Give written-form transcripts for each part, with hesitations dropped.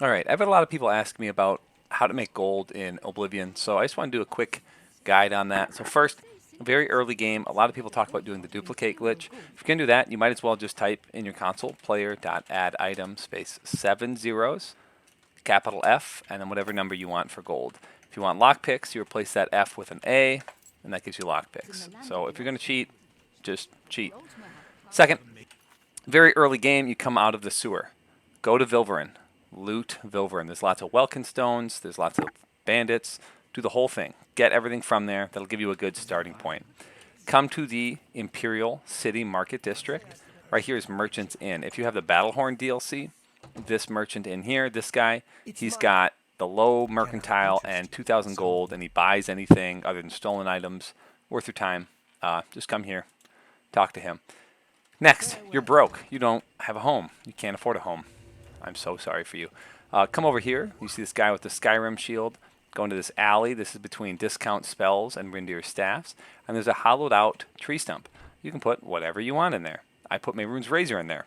All right, I've had a lot of people ask me about how to make gold in Oblivion, so I just want to do a quick guide on that. So first, very early game, a lot of people talk about doing the duplicate glitch. If you can do that, you might as well just type in your console player.add item space 7 zeros, capital F, and then whatever number you want for gold. If you want lockpicks, you replace that F with an A, and that gives you lockpicks. So if you're going to cheat, just cheat. Second, very early game, you come out of the sewer. Go to Vilverin. Loot Vilverin. There's lots of Welkin stones. There's lots of bandits. Do the whole thing. Get everything from there. That'll give you a good starting point. Come to the Imperial City Market District. Right here is Merchant's Inn. If you have the Battlehorn DLC, this merchant in here, this guy, he's got the low mercantile and 2,000 gold, and he buys anything other than stolen items. Worth your time. Just come here. Talk to him. Next, you're broke. You don't have a home. You can't afford a home. I'm so sorry for you. Come over here. You see this guy with the Skyrim shield. Go into this alley. This is between discount spells and reindeer staffs. And there's a hollowed out tree stump. You can put whatever you want in there. I put Mayrune's razor in there.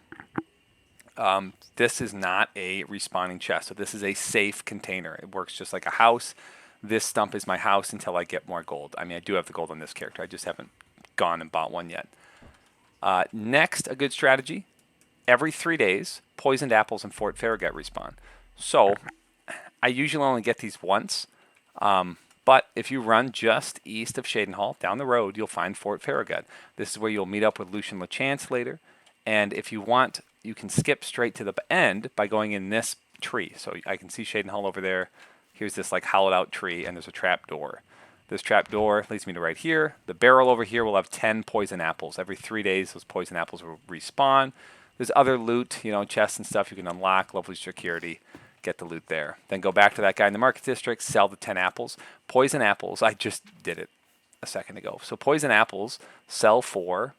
This is not a respawning chest, so this is a safe container. It works just like a house. This stump is my house until I get more gold. I mean, I do have the gold on this character. I just haven't gone and bought one yet. Next, a good strategy. Every 3 days, poisoned apples in Fort Farragut respawn. So, I usually only get these once. But if you run just east of Shadenhall, down the road, you'll find Fort Farragut. This is where you'll meet up with Lucian LeChance later. And if you want, you can skip straight to the end by going in this tree. So I can see Shadenhall over there. Here's this like hollowed out tree, and there's a trap door. This trap door leads me to right here. The barrel over here will have 10 poison apples. Every 3 days, those poison apples will respawn. There's other loot, chests and stuff you can unlock, lovely security, get the loot there. Then go back to that guy in the market district, sell the 10 apples. Poison apples, I just did it a second ago. So poison apples sell for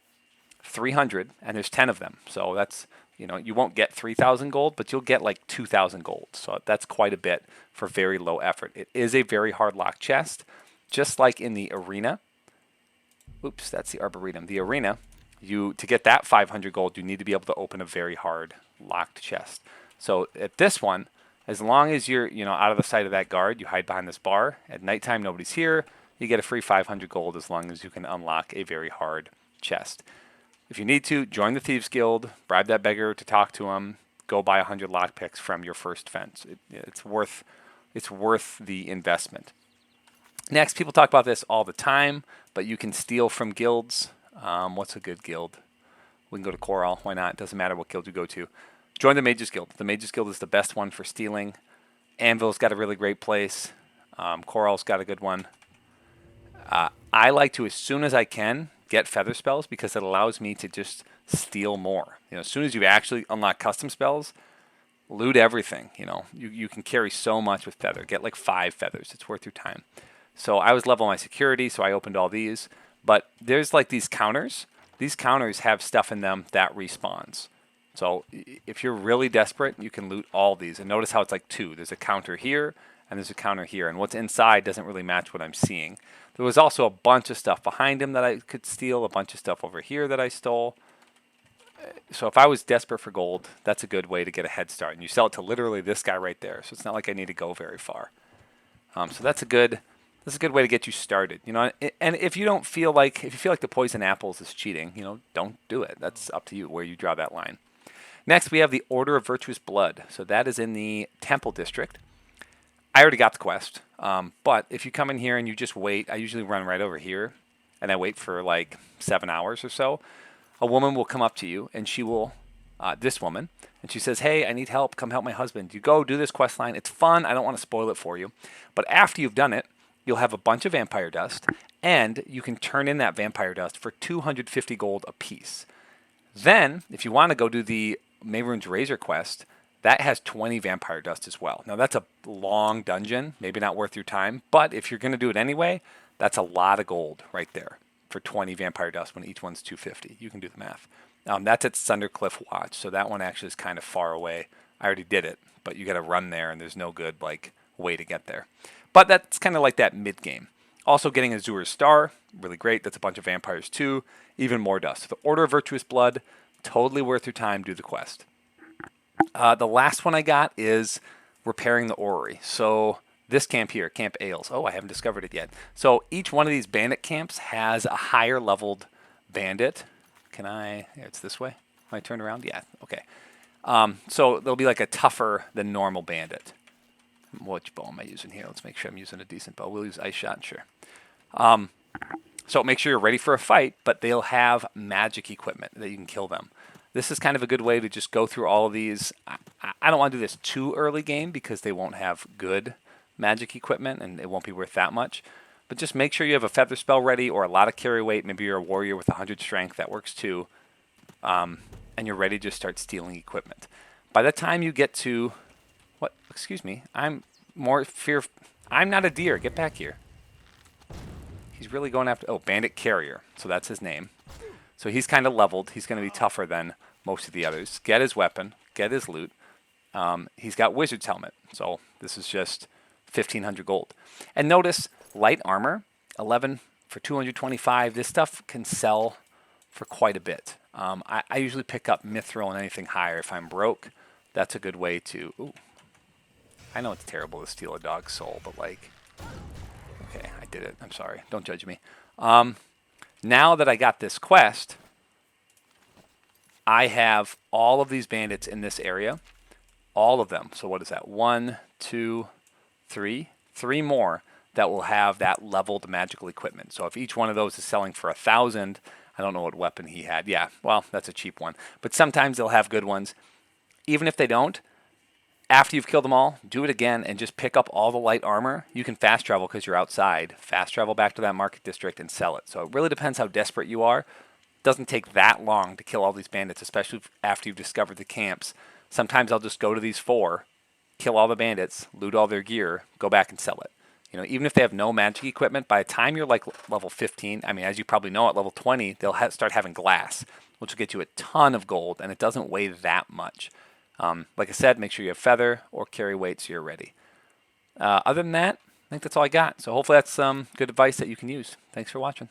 300, and there's 10 of them. So that's, you won't get 3,000 gold, but you'll get like 2,000 gold. So that's quite a bit for very low effort. It is a very hard lock chest, just like in the arena. Oops, that's the Arboretum. The arena, to get that 500 gold, you need to be able to open a very hard locked chest. So at this one, as long as you're out of the sight of that guard, you hide behind this bar. At nighttime, nobody's here. You get a free 500 gold as long as you can unlock a very hard chest. If you need to, join the Thieves Guild, bribe that beggar to talk to him, go buy 100 lockpicks from your first fence. It's worth the investment. Next, people talk about this all the time, but you can steal from guilds. What's a good guild? We can go to Coral. Why not? It doesn't matter what guild you go to. Join the Mages Guild. The Mages Guild is the best one for stealing. Anvil's got a really great place. Coral's got a good one. I like to, as soon as I can, get feather spells because it allows me to just steal more. As soon as you actually unlock custom spells, loot everything. You can carry so much with feather. Get like 5 feathers. It's worth your time. So I was leveling my security, so I opened all these. But there's like these counters. These counters have stuff in them that respawns. So if you're really desperate, you can loot all these. And notice how it's like 2. There's a counter here, and there's a counter here. And what's inside doesn't really match what I'm seeing. There was also a bunch of stuff behind him that I could steal, a bunch of stuff over here that I stole. So if I was desperate for gold, that's a good way to get a head start. And you sell it to literally this guy right there. So it's not like I need to go very far. So that's a good way to get you started. And if you feel like the poison apples is cheating, don't do it. That's up to you where you draw that line. Next, we have the Order of Virtuous Blood. So that is in the Temple District. I already got the quest, but if you come in here and you just wait, I usually run right over here, and I wait for like 7 hours or so. A woman will come up to you, and she will, this woman, and she says, "Hey, I need help. Come help my husband." You go do this quest line. It's fun. I don't want to spoil it for you. But after you've done it, you'll have a bunch of vampire dust, and you can turn in that vampire dust for 250 gold apiece. Then, if you want to go do the Mayrune's Razor quest, that has 20 vampire dust as well. Now, that's a long dungeon, maybe not worth your time, but if you're going to do it anyway, that's a lot of gold right there for 20 vampire dust when each one's 250. You can do the math. That's at Sundercliff Watch, so that one actually is kind of far away. I already did it, but you got to run there, and there's no good way to get there. But that's kind of like that mid-game. Also getting Azur's Star, really great. That's a bunch of vampires too. Even more dust. The Order of Virtuous Blood, totally worth your time. Do the quest. The last one I got is repairing the orrery. So this camp here, Camp Ales. Oh, I haven't discovered it yet. So each one of these bandit camps has a higher leveled bandit. Can I? Yeah, it's this way. Can I turn around? Yeah. Okay. So there'll be like a tougher than normal bandit. Which bow am I using here? Let's make sure I'm using a decent bow. We'll use ice shot, sure. So make sure you're ready for a fight, but they'll have magic equipment that you can kill them. This is kind of a good way to just go through all of these. I don't want to do this too early game because they won't have good magic equipment and it won't be worth that much. But just make sure you have a feather spell ready or a lot of carry weight. Maybe you're a warrior with 100 strength. That works too. And you're ready to just start stealing equipment. By the time you get to... What? Excuse me. I'm not a deer. Get back here. He's really going after... Oh, Bandit Carrier. So that's his name. So he's kind of leveled. He's going to be tougher than most of the others. Get his weapon. Get his loot. He's got Wizard's Helmet. So this is just 1,500 gold. And notice, light armor, 11 for 225. This stuff can sell for quite a bit. I usually pick up Mithril and anything higher. If I'm broke, that's a good way to... Ooh. I know it's terrible to steal a dog's soul, but like... Okay, I did it. I'm sorry. Don't judge me. Now that I got this quest, I have all of these bandits in this area. All of them. So what is that? 1, 2, 3. 3 more that will have that leveled magical equipment. So if each one of those is selling for 1,000, I don't know what weapon he had. Yeah, well, that's a cheap one. But sometimes they'll have good ones. Even if they don't, after you've killed them all, do it again and just pick up all the light armor. You can fast travel because you're outside. Fast travel back to that market district and sell it. So it really depends how desperate you are. It doesn't take that long to kill all these bandits, especially after you've discovered the camps. Sometimes I'll just go to these 4, kill all the bandits, loot all their gear, go back and sell it. You know, even if they have no magic equipment, by the time you're like level 15, I mean, as you probably know, at level 20, they'll start having glass, which will get you a ton of gold, and it doesn't weigh that much. Like I said, make sure you have feather or carry weight so you're ready. Other than that, I think that's all I got. So hopefully that's some good advice that you can use. Thanks for watching.